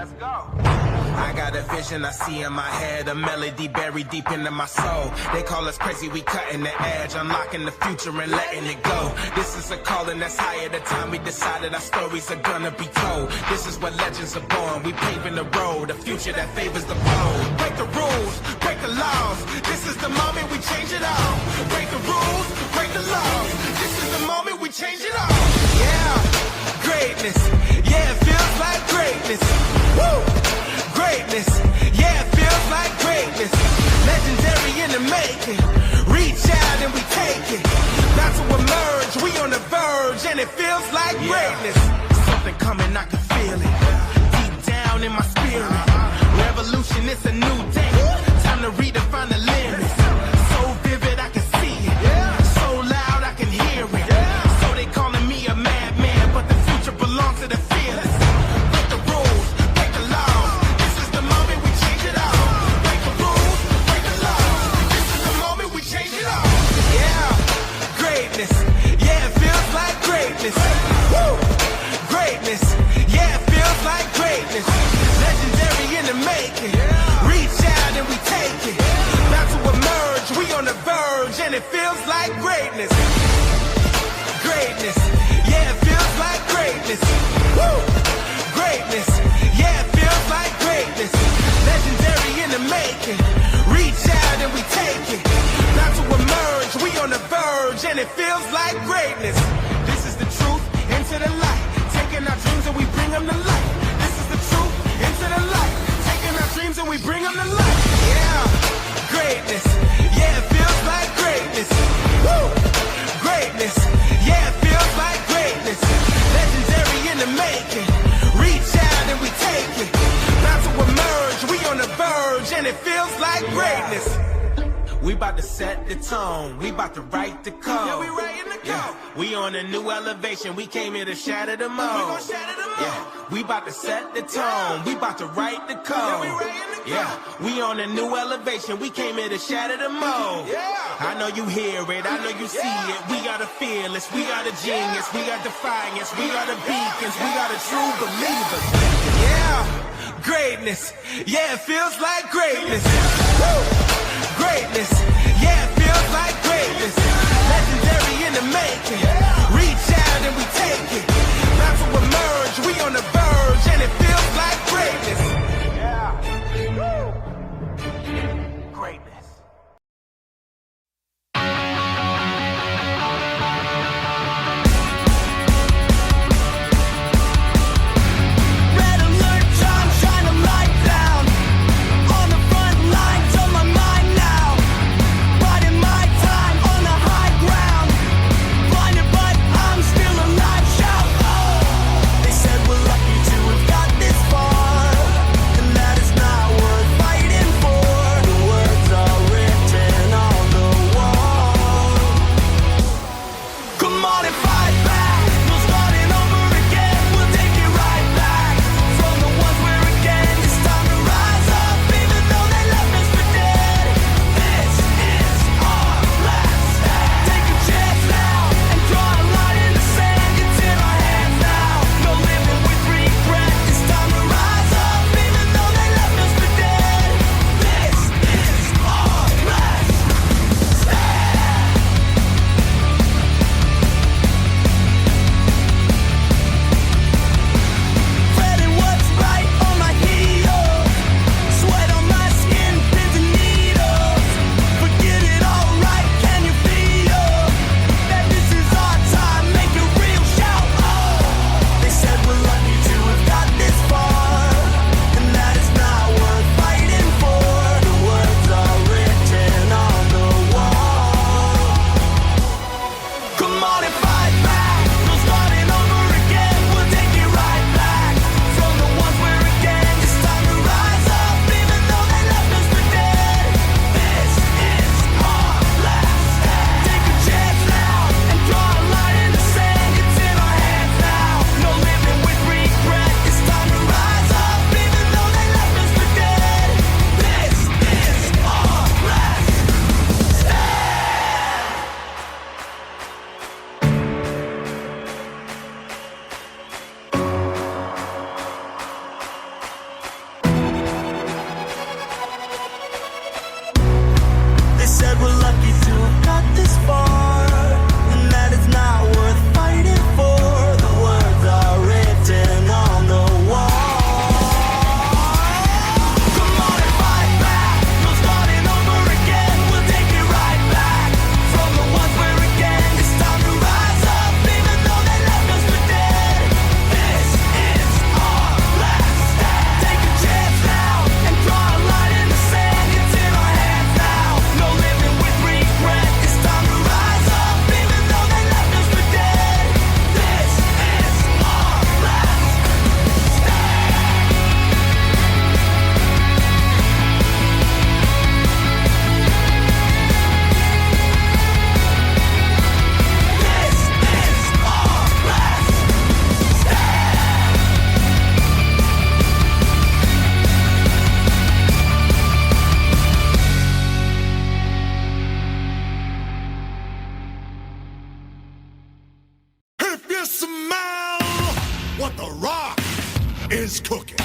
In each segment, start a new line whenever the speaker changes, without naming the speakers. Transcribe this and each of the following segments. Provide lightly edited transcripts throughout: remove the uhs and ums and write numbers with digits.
Let's go. I got a vision I see in my head, a melody buried deep into my soul. They call us crazy, we cutting the edge, unlocking the future and letting it go. This is a calling that's higher. The time we decided our stories are gonna be told. This is where legends are born. We paving the road, a future that favors the bold. Break the rules, break the laws. This is the moment we change it all. Break the rules, break the laws. This is the moment we change it all. Yeah, greatness. Yeah, it feels like greatness. Woo! Greatness, yeah, it feels like greatness. Legendary in the making. Reach out and we take it. Not to emerge, we on the verge, and it feels like greatness. Something coming, I can feel it. Deep down in my spirit. Revolution, it's a new day. Time to redefine the limits. So vivid, I can see it. So loud, I can hear it. So they calling me a madman, but the future belongs to the fearless. Break the rules, break the laws. This is the moment we change it all. Break the rules, break the laws. This is the moment we change it all. Yeah, greatness. Yeah, it feels like greatness. Woo! Greatness. Yeah, it feels like greatness. Legendary in the making. Reach out and we take it. Not to emerge, we on the verge, and it feels like greatness. Greatness. Yeah, it feels like greatness. Woo! Greatness. Yeah, it feels like greatness. Legendary in the making. Reach out and we take it. Not to emerge, we on the verge, and it feels like greatness. This is the truth, into the light. Taking our dreams and we bring them to life. This is the truth, into the light. Taking our dreams and we bring them to life. Yeah, greatness. Yeah, it feels like greatness. Woo! Greatness. Yeah, it feels like greatness. Legendary in the making. Reach out and we take it. Not to emerge, we on the verge, and it feels like greatness. We about to set the tone. We about to write the code. Yeah, we writing the code. Yeah. We on a new elevation. We came here to shatter the mold. We gon' shatter the mold. Yeah. We about to set the tone. We about to write the code. Yeah, we writing the code. Yeah. We on a new elevation. We came here to shatter the mold. Yeah. I know you hear it. I know you see it. We are the fearless. We are the genius. We are defiance. We are the beacons. We are the true believers. Yeah. Greatness. Yeah, it feels like greatness. Woo! Greatness, yeah, it feels like greatness. Legendary in the making. Reach out and we take it. Not to emerge, we on the verge, and it feels like greatness. Yeah. Woo. Greatness.
Blinded by
what The Rock is cooking.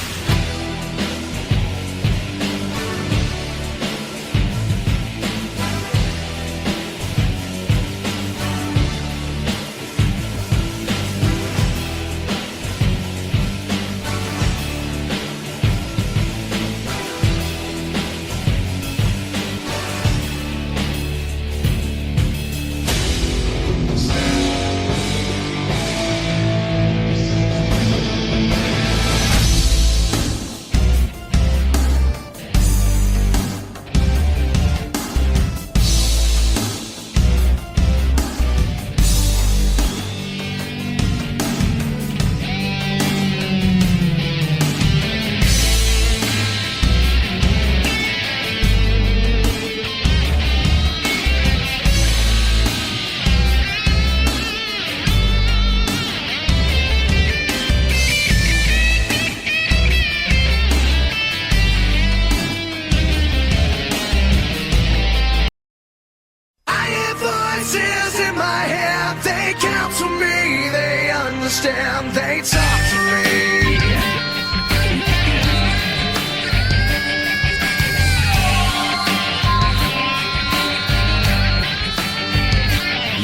They talk to me.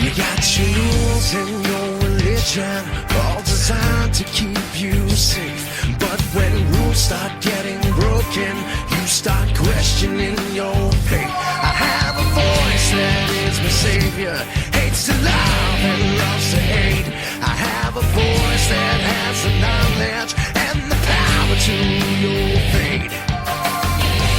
You got your rules and your religion, all designed to keep you safe. But when rules start getting broken, you start questioning your faith. I have a voice that is my savior, hates to love and loves to hate. I have a voice that has the knowledge and the power to your fate.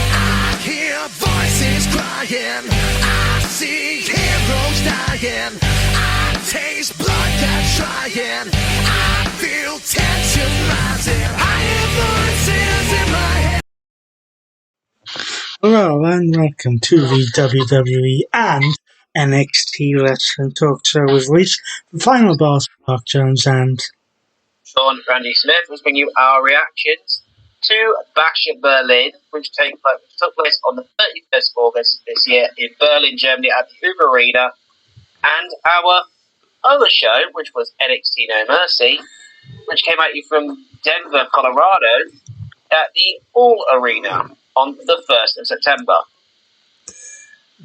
I hear voices crying, I see heroes dying, I taste blood that's trying, I feel tension rising, I hear voices in my head.
Hello and welcome to the WWE and NXT Wrestling Talk Show. We've reached the final boss, Mark Jones and
Sean Randy Smith will bring you our reactions to Bash at Berlin, which took place on the 31st of August this year in Berlin, Germany at the Uber Arena, and our other show, which was NXT No Mercy, which came at you from Denver, Colorado at the All Arena on the 1st of September.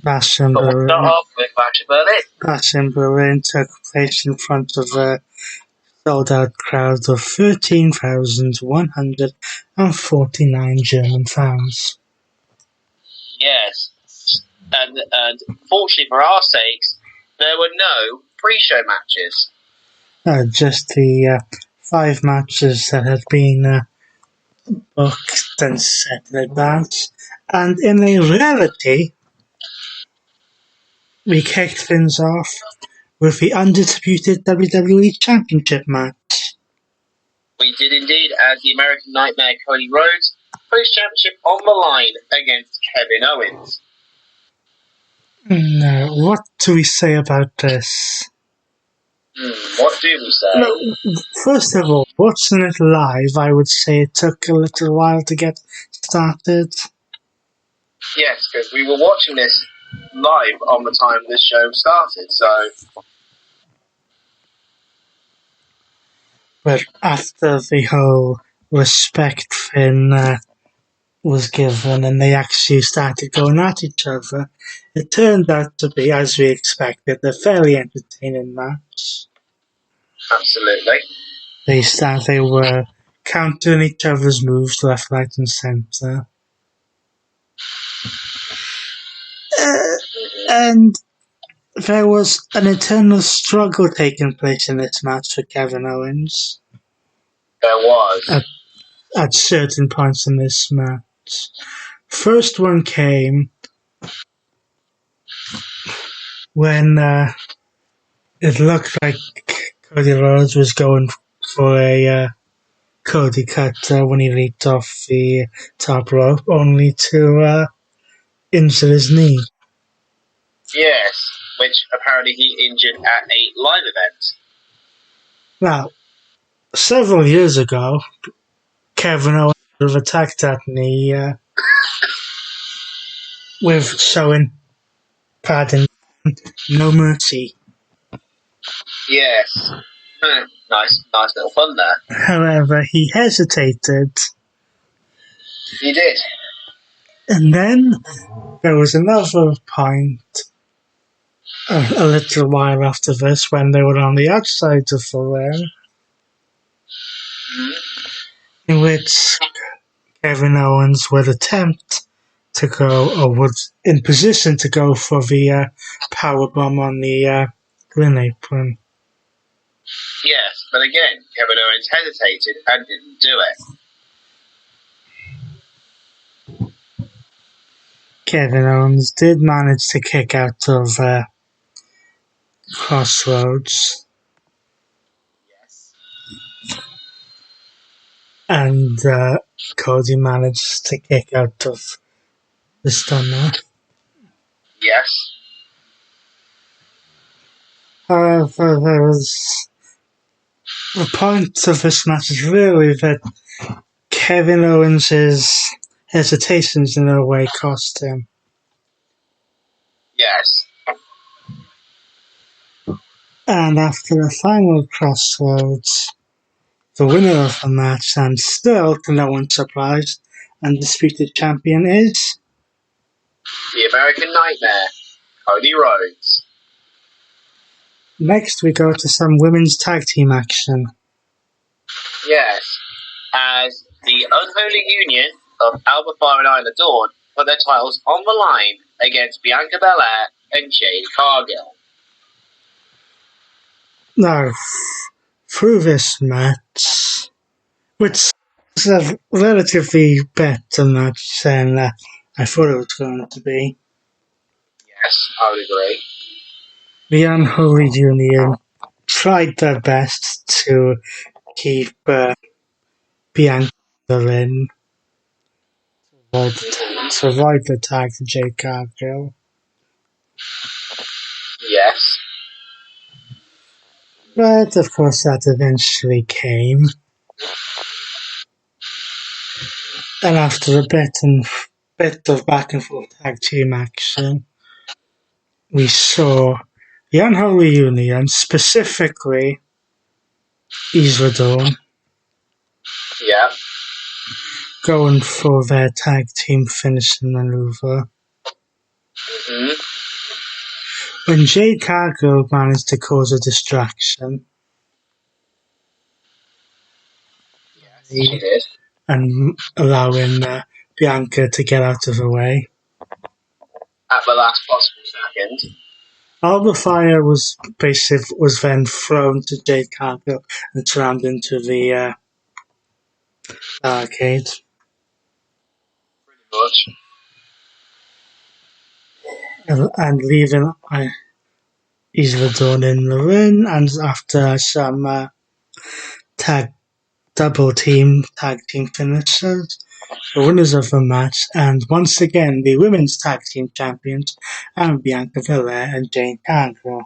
Bash in
But we'll start off with Bash at Berlin.
Bash in Berlin took place in front of a sold-out crowd of 13,149 German fans.
Yes, and fortunately for our sakes, there were no pre-show matches.
Just the 5 matches that had been booked and set in advance. And in a reality, we kicked things off with the undisputed WWE Championship match.
We did indeed, as the American Nightmare Cody Rhodes put his championship on the line against Kevin Owens.
Now, what do we say about this?
What do we say?
No, first of all, watching it live, I would say it took a little while to get started.
Yes, because we were watching this live on the time this show started, so...
But after the whole respect thing was given and they actually started going at each other, it turned out to be, as we expected, a fairly entertaining match.
Absolutely.
They were countering each other's moves left, right and centre. And there was an internal struggle taking place in this match for Kevin Owens.
There was.
At certain points in this match. First one came when it looked like Cody Rhodes was going for a Cody cutter when he leaped off the top rope, only to injure his knee.
Yes, which apparently he injured at a live event.
Now, several years ago, Kevin Owens would have attacked that knee with showing padding No Mercy.
Yes, Nice little fun there.
However, he hesitated,
You did.
and then there was another point a little while after this when they were on the outside of the ring, in which Kevin Owens would attempt to go, or was in position to go for the powerbomb on the green apron.
Yes, but again, Kevin Owens hesitated and didn't do it.
Kevin Owens did manage to kick out of Crossroads.
Yes.
And Cody managed to kick out of the stunner.
Yes.
However, there was the point of this match is really that Kevin Owens' hesitations in a way cost him.
Yes.
And after the final Crossroads, the winner of the match, and still to no one's surprise, undisputed champion is
The American Nightmare, Cody Rhodes.
Next we go to some women's tag team action.
Yes. As the Unholy Union of Alba Fire and Isla Dawn put their titles on the line against Bianca Belair and Jade Cargill.
Now, through this match, which was a relatively better match than I thought it was going to be,
Yes, I would agree.
the Unholy Union tried their best to keep Bianca in, to avoid the tag to Jade Cargill.
Yes.
But of course that eventually came. And after a bit of back and forth tag team action, we saw the Unholy Union, specifically Isla Dawn,
Yeah.
going for their tag team finishing maneuver.
hmm
When Jade Cargill managed to cause a distraction,
She did.
and allowing Bianca to get out of the way.
At the last possible second.
Alba Fire was then thrown to Jade Cargill and slammed into the arcade.
Pretty much.
And leaving Isla Dawn in the ring, and after some tag team finishes, the winners of the match, and once again the women's tag team champions, and Bianca Belair and Jade Cargill.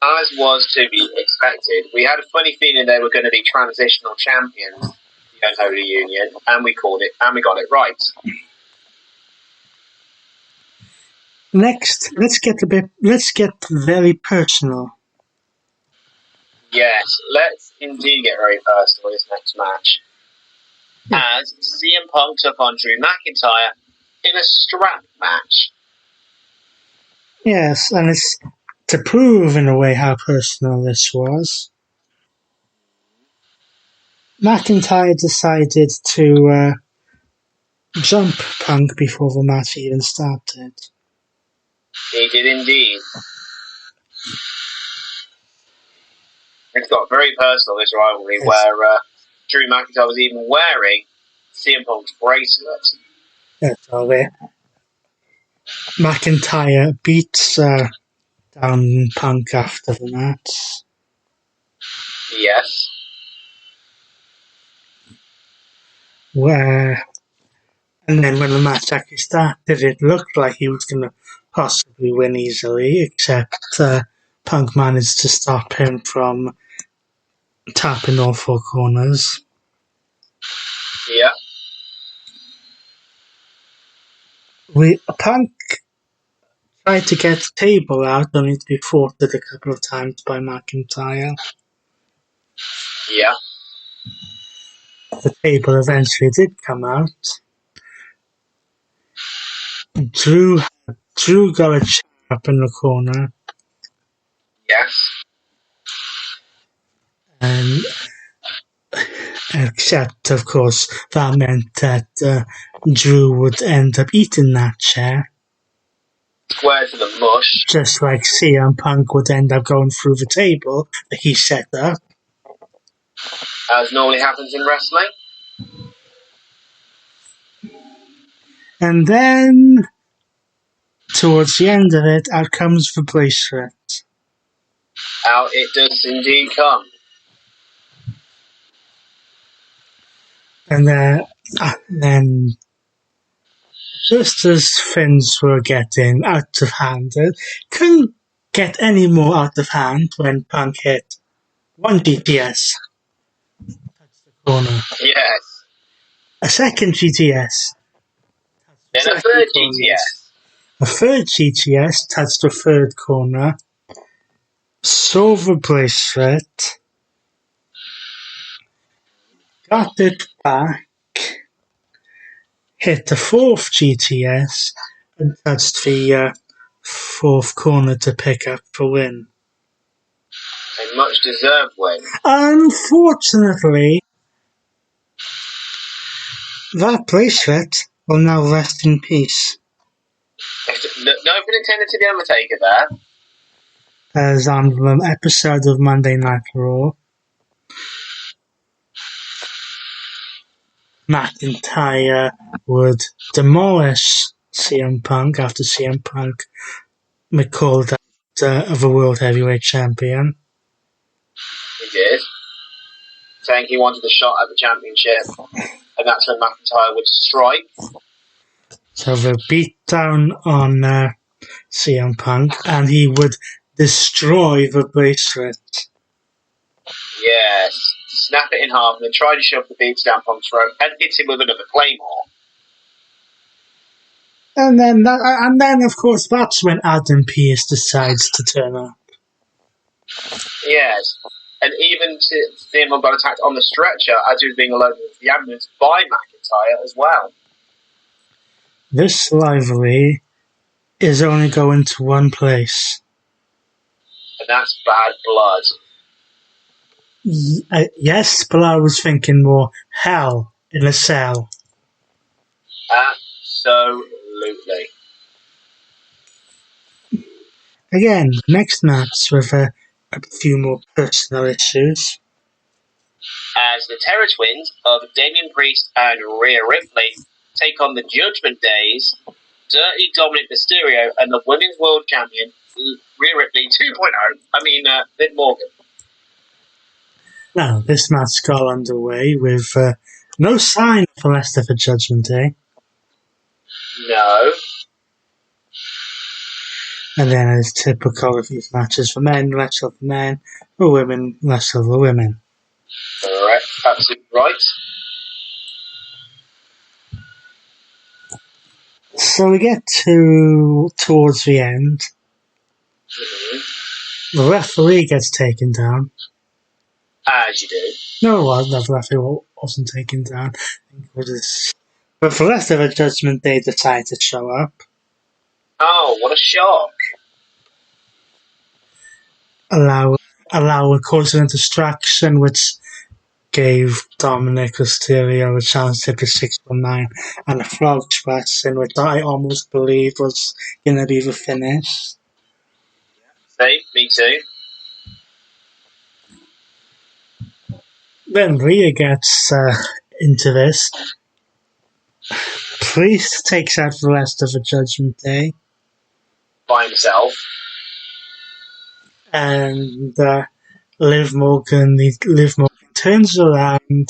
As was to be expected, we had a funny feeling they were going to be transitional champions, the Unholy Union, and we called it, and we got it right.
Next, let's get very personal.
Yes, let's indeed get very personal this next match. As CM Punk took on Drew McIntyre in a strap match.
Yes, and it's to prove in a way how personal this was. McIntyre decided to jump Punk before the match even started.
He did indeed. It's got very personal, this rivalry,
Yes.
where Drew McIntyre was even wearing CM Punk's bracelet.
That's all there. McIntyre beats down Punk after the match.
Yes.
And then when the match actually started, it looked like he was going to possibly win easily, except Punk managed to stop him from tapping all four corners.
Yeah.
Punk tried to get the table out, only to be thwarted a couple of times by McIntyre.
Yeah.
The table eventually did come out. Drew got a chair up in the corner,
Yes.
and except, of course, that meant that Drew would end up eating that chair,
Square to the mush.
just like CM Punk would end up going through the table that he set up.
As normally happens in wrestling.
And then, towards the end of it, out comes the bracelet.
Out it does indeed come.
And then, just as things were getting out of hand, it couldn't get any more out of hand when Punk hit one GTS. Touched the corner.
Yes.
A second GTS.
Then a third GTS.
A third GTS touched the third corner. Saw the bracelet. Got it back. Hit the fourth GTS and touched the fourth corner to pick up the win.
A much deserved win.
Unfortunately, that bracelet will now rest in peace,
No pun intended to the Undertaker there.
as on the episode of Monday Night Raw, McIntyre would demolish CM Punk after CM Punk called out the World Heavyweight Champion.
He did. Saying he wanted a shot at the championship. And that's when McIntyre would strike.
So the beatdown on CM Punk, and he would destroy the bracelet.
Yes. Snap it in half and then try to shove the beats down Punk's throat and hits him with another Claymore.
And then, of course, that's when Adam Pearce decides to turn up.
Yes. And even CM Punk got attacked on the stretcher as he was being loaded into the ambulance by McIntyre as well.
This rivalry is only going to one place.
And that's bad blood.
Yes, but I was thinking more Hell in a Cell.
Absolutely.
Again, next match with a few more personal issues.
As the Terror Twins of Damian Priest and Rhea Ripley take on the Judgment Days, Dirty Dominic Mysterio and the Women's World Champion, Rhea Ripley 2.0. Liv Morgan.
Now, this match got underway with no sign of the rest of the Judgment Day.
No.
And then, as typical of these matches, for men, wrestle for men, for women, wrestle for women.
Correct. Absolutely right.
So we get towards the end.
Mm-hmm.
The referee gets taken down.
As you do.
No, it wasn't. The referee wasn't taken down. But for the rest of the Judgment Day, decided to show up.
Oh, what a shock.
Allow causing a distraction, which gave Dominic Mysterio a chance to hit the 619 and a frog splash, in which I almost believed was going to be the finish.
See, me too.
Then Rhea gets into this. Priest takes out the rest of the Judgment Day.
By himself.
And Liv Morgan turns around,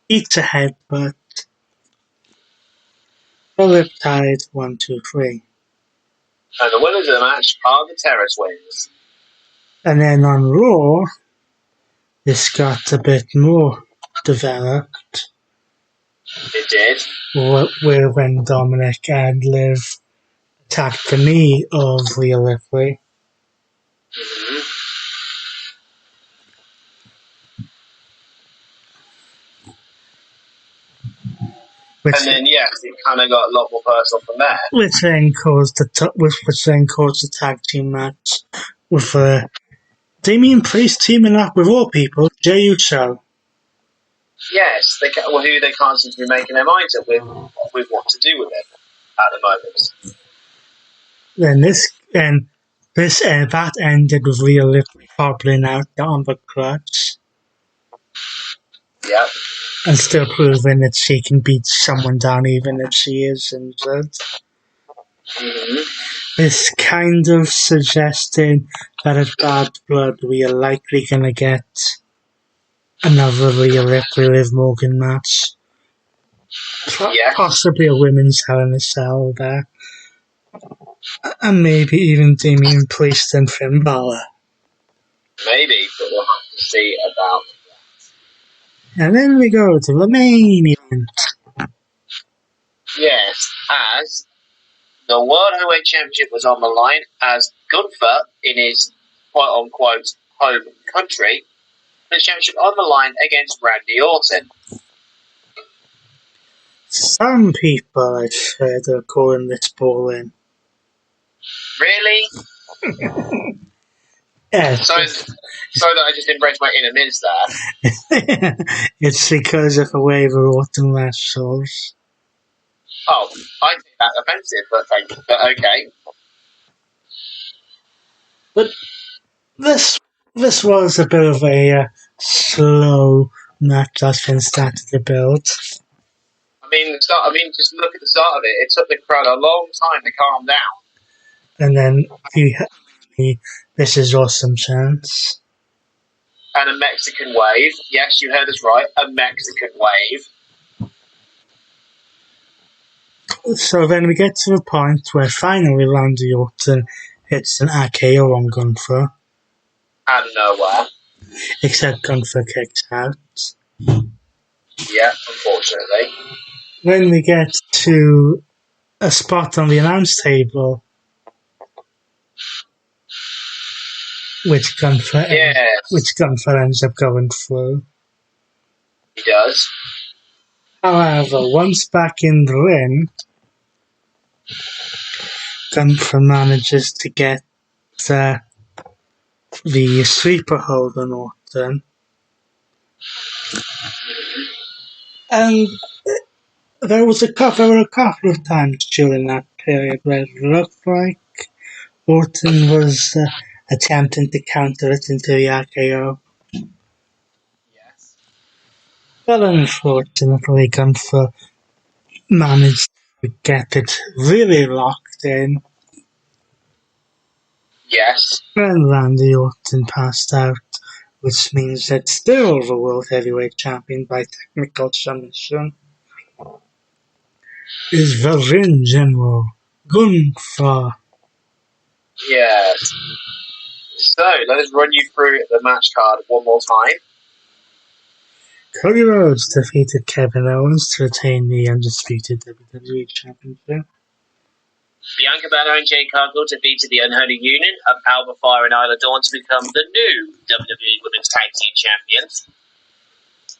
eats a headbutt. The Riptide 1, 2, 3.
And the winners of the match are the Terror Twins.
And then on Raw, this got a bit more developed.
It did.
Where when Dominic and Liv attacked the knee of Rhea Ripley.
Mm-hmm.
which
And then, yes, it kind of got a lot more personal from there.
which then caused the tag team match with Damian Priest teaming up with all people, Jey Uso.
Yes, who they can't seem to be making their minds up with what to do with it at the moment.
Then that ended with Rhea Ripley hobbling out on the crutch
Yep.
and still proving that she can beat someone down even if she is injured.
Mm-hmm.
This kind of suggesting that at Bad Blood we are likely going to get another Rhea Ripley Liv Morgan match.
Yeah.
Possibly a women's Hell in a Cell there. And maybe even Damian Priest and Finn Balor.
Maybe, but we'll have to see about that.
And then we go to the main event.
Yes, as the World Heavyweight Championship was on the line, as Gunther, in his quote-unquote home country, the championship on the line against Randy Orton.
Some people, I've heard, are calling this boring.
Really?
Yes.
So that I just embraced my inner Miz there.
It's because of the way the Orton wrestles.
Oh, I think that's offensive, but okay.
But this was a bit of a slow match as Finn started to build.
Just look at the start of it. It took the crowd a long time to calm down.
And then he had the "This is awesome" chance.
And a Mexican wave. Yes, you heard us right. A Mexican wave.
So then we get to the point where finally Randy Orton hits an RKO on Gunther.
Out of nowhere.
Except Gunther kicks out.
Yeah, unfortunately.
Then we get to a spot on the announce table, which Gunther ends up going through.
He does.
However, once back in the ring, Gunther manages to get the sweeper hold on Orton. And there were a couple of times during that period where it looked like Orton was attempting to counter it into the RKO.
Yes.
But unfortunately, Gunther managed to get it really locked in.
Yes.
And Randy Orton passed out, which means that still the World Heavyweight Champion by technical submission is the Ring General, Gunther.
Yes. So, let us run you through the match card one more time.
Cody Rhodes defeated Kevin Owens to retain the undisputed WWE Championship.
Bianca Belair and Jade Cargill defeated the Unholy Union of Alba Fire and Isla Dawn to become the new WWE Women's Tag Team Champions.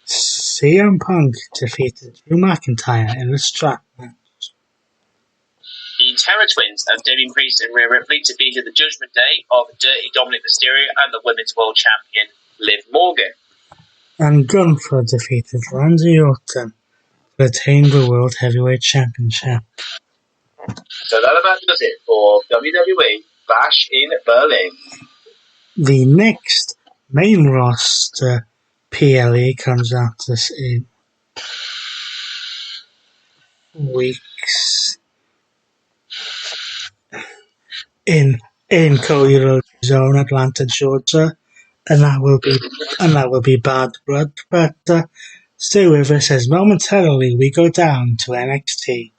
CM Punk defeated Drew McIntyre in a strap match.
The Terror Twins of Damian Priest and Rhea Ripley defeated the Judgment Day of Dirty Dominic Mysterio and the Women's World Champion Liv Morgan.
And Gunther defeated Randy Orton to retain the World Heavyweight Championship.
So that about does it for WWE Bash in Berlin.
The next main roster PLE comes out this in weeks in Cody Rhodes' own Atlanta, Georgia, and that will be Bad Blood. But stay with us as momentarily we go down to NXT.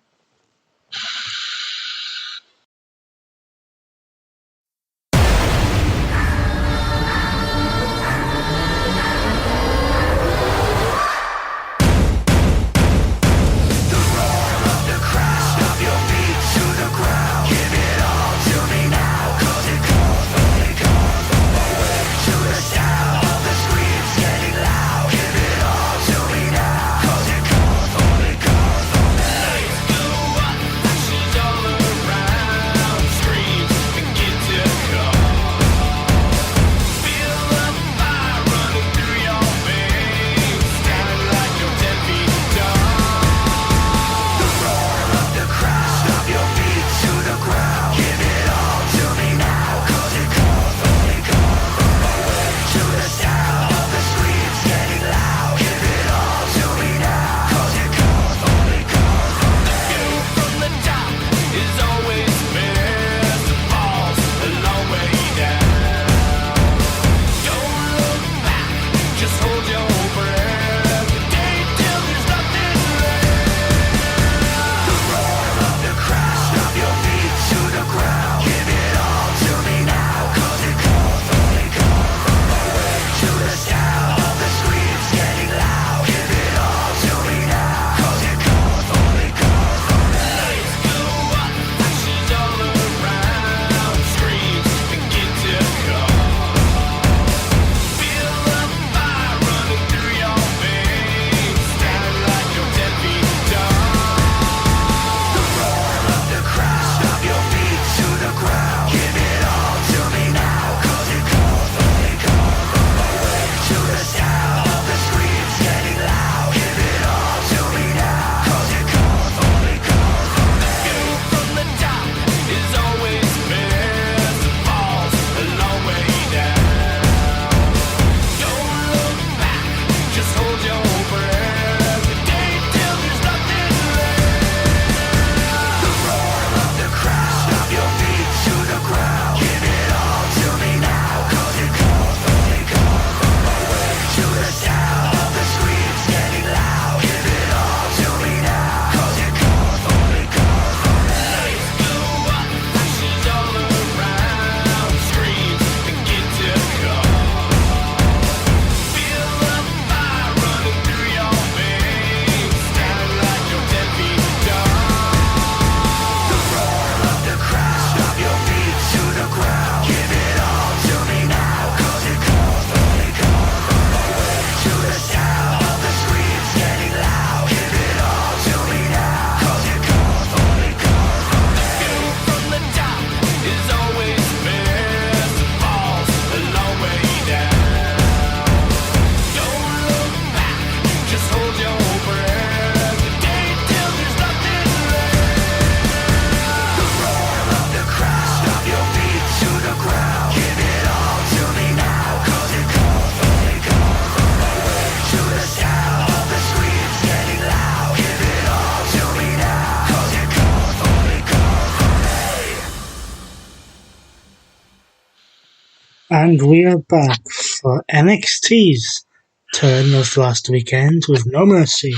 And we are back for NXT's turn of last weekend with No Mercy.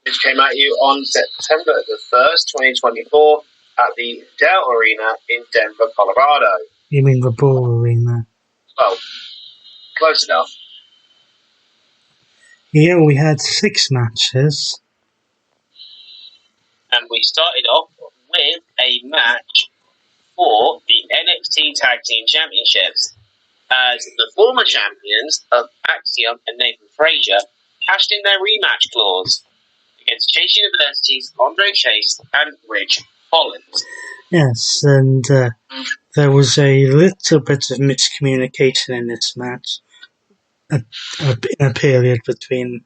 Which came at you on September the 1st, 2024 at the Dell Arena in Denver, Colorado.
You mean the Ball Arena?
Well, close enough.
Here we had 6 matches.
And we started off with a match for the NXT Tag Team Championships, as the former champions of Axiom and Nathan Frazier cashed in their rematch clause against Chase University's Andre Chase and Ridge Holland.
Yes, and there was a little bit of miscommunication in this match in a period between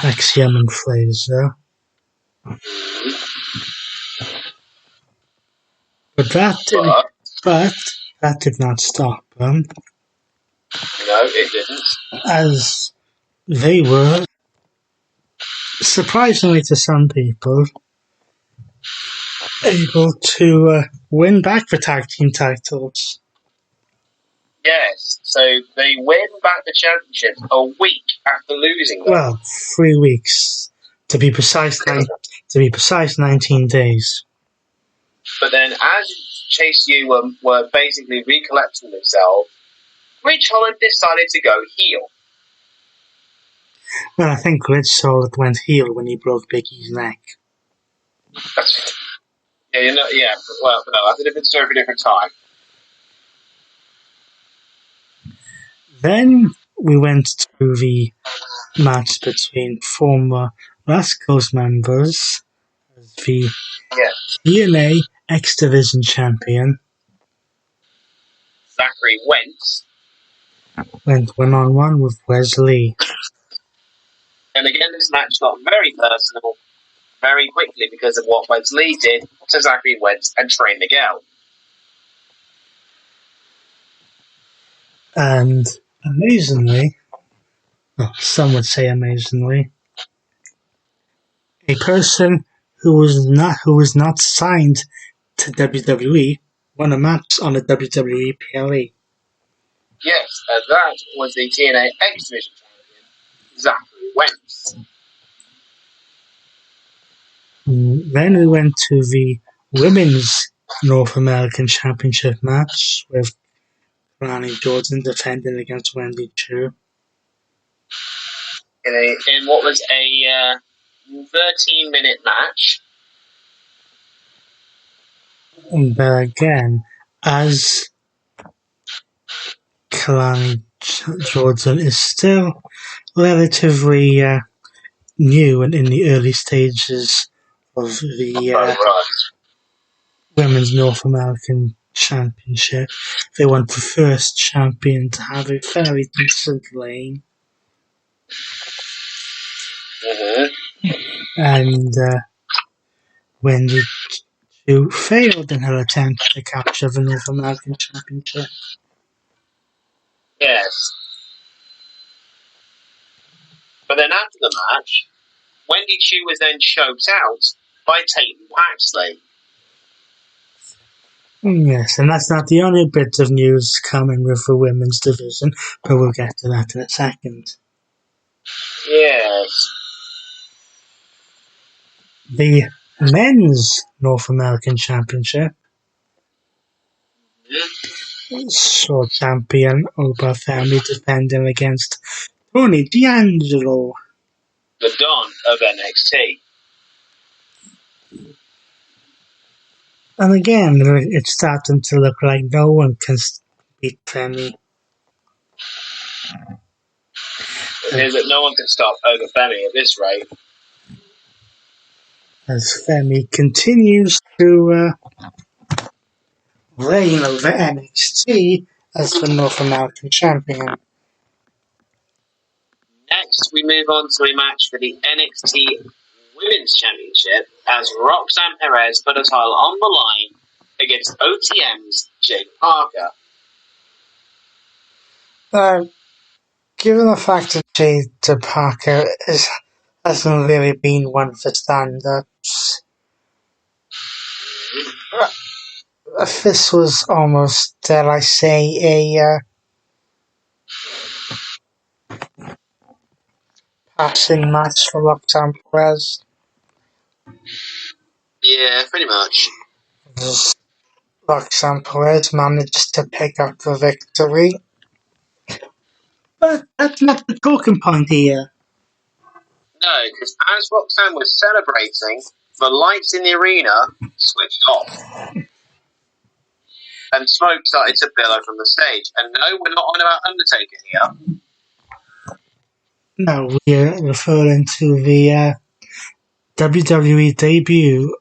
Axiom and Fraser. But that did not stop them.
No, it didn't.
As they were, surprisingly to some people, able to win back the tag team titles.
Yes, so they win back the championships a week after losing them.
Well, 3 weeks to be precise. 19 days.
But then, as Chase U were basically recollecting themselves, Ridge Holland decided to go heel.
Well, I think Ridge Holland went heel when he broke Big E's neck.
Well, no, that's a different story for a different time.
Then we went to the match between former Rascals members, the TNA X Division champion,
Zachary Wentz,
went 1-on-1 with Wesley.
And again, this match got very personal very quickly because of what Wesley did to Zachary Wentz and Trey Miguel.
And amazingly, well, some would say amazingly, a person who was not signed to WWE won a match on the WWE PLE.
Yes, and that was the TNA X Division champion, Zachary Wentz.
Then we went to the Women's North American Championship match with Ronnie Jordan defending against Wendy Chu.
In what was a 13-minute match.
But again, as Kalani Jordan is still relatively new and in the early stages of the Women's North American Championship, they want the first champion to have a fairly decent lane.
Mm-hmm.
And Wendy Chu failed in her attempt to capture the North American Championship.
Yes. But then after the match, Wendy Chu was then choked out by Tatum Paxley.
Yes, and that's not the only bit of news coming with the women's division, but we'll get to that in a second.
Yes.
The men's North American Championship saw champion Oba Femi defending against Tony D'Angelo.
The Don of NXT.
And again, it's starting to look like no one can beat Femi.
It is that no one can stop Oba Femi at this rate.
As Femi continues to reign over NXT as the North American champion.
Next, we move on to a match for the NXT Women's Championship as Roxanne Perez put a title on the line against OTM's Jade Parker.
Given the fact that Jade Parker hasn't really been one for stand-ups, This was almost, dare I say, a passing match for Roxanne Perez.
Yeah, pretty much.
Roxanne Perez managed to pick up the victory. But that's not the talking point here.
No, because as Roxanne was celebrating, the lights in the arena switched off. And smoke started to billow from the stage. And no, we're not on about Undertaker here.
No, we're referring to the WWE debut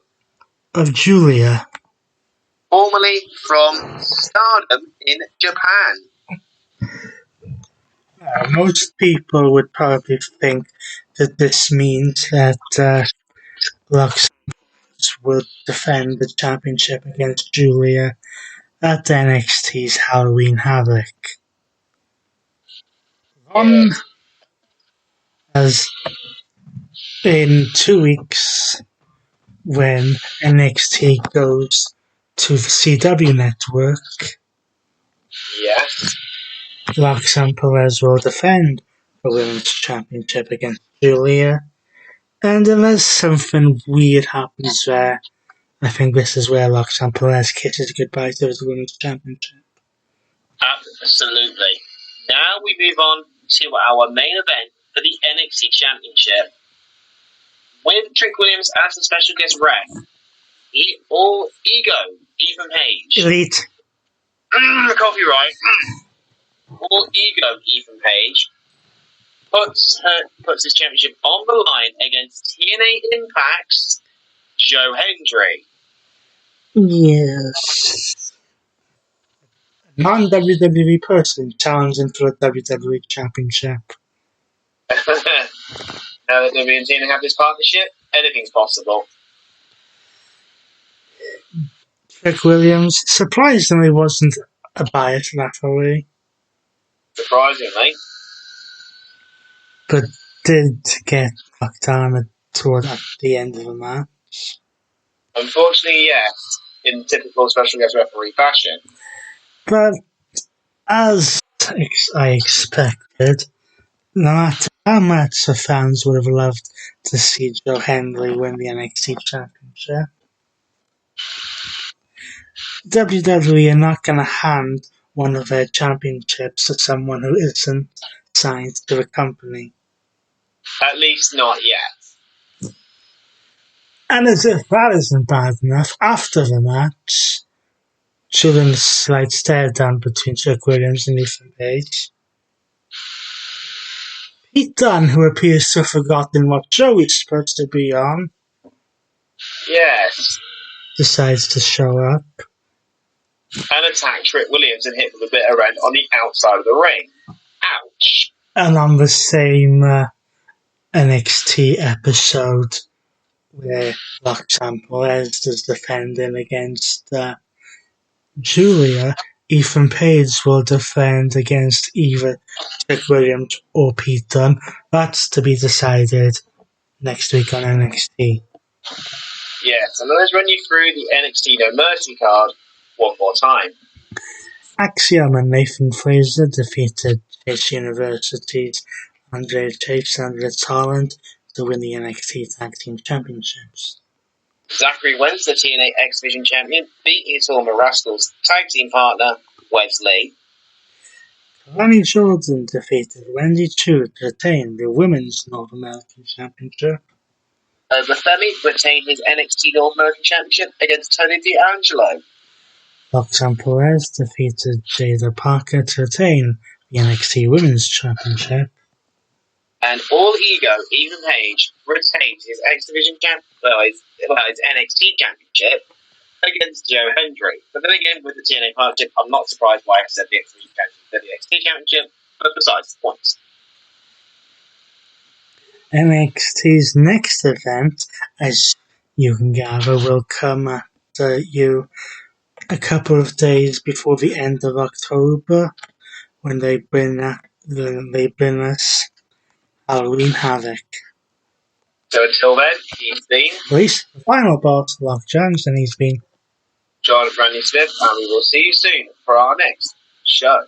of Julia.
Formerly from Stardom in Japan.
Most people would probably think that this means that Roxanne will defend the championship against Julia at NXT's Halloween Havoc. As in 2 weeks, when NXT goes to the CW network,
Yes.
Roxanne Perez will defend the Women's Championship against Julia. And unless something weird happens there, I think this is where Roxanne Perez kisses goodbye to the Women's Championship.
Absolutely. Now we move on to our main event for the NXT Championship. With Trick Williams as the special guest ref, All Ego, Ethan Page.
Elite.
Copyright. All Ego, Ethan Page puts his championship on the line against TNA Impact's Joe Hendry.
Yes. A non-WWE person challenging for the WWE Championship.
Now that WWE and TNA have this partnership, anything's possible.
Trick Williams surprisingly wasn't a biased referee,
Surprisingly.
but did get knocked down toward at the end of the match.
Unfortunately, yes, in typical special guest referee fashion.
But as I expected, no matter how much the fans would have loved to see Joe Hendry win the NXT Championship, WWE are not going to hand one of their championships to someone who isn't signed to the company.
At least not yet.
And as if that isn't bad enough, after the match, during the slight stare down between Trick Williams and Ethan Page, Pete Dunne, who appears to have forgotten what show he's supposed to be on,
Yes.
decides to show up.
And attack Trick Williams and hit with a bitter end on the outside of the ring. Ouch.
And on the same NXT episode where Roxanne Perez is defending against Julia, Ethan Page will defend against either Trick Williams or Pete Dunne. That's to be decided next week on NXT.
Yes, and let's run you through the NXT No Mercy card one more time.
Axiom and Nathan Fraser defeated Chase University's Andre Chase and Rich Holland to win the NXT Tag Team Championships.
Zachary Wentz, the TNA X Division champion, beat his former Rascals tag team partner, Wes Lee.
Ronnie Jordan defeated Wendy Chu to retain the Women's North American Championship.
Femi retained his NXT North American Championship against Tony D'Angelo.
Roxanne Perez defeated Jada Parker to retain the NXT Women's Championship.
And All Ego, Ethan Page, retained his X Division his NXT Championship against Joe Hendry. But then again, with the TNA partnership, I'm not surprised why I said the X Division Championship than the NXT Championship, but besides the point.
NXT's next event, as you can gather, will come at you a couple of days before the end of October, when they bring us Halloween Havoc.
So until then, he's been
At least the final boss, Lock Jones, and he's been
John Randy Smith, and we will see you soon for our next show.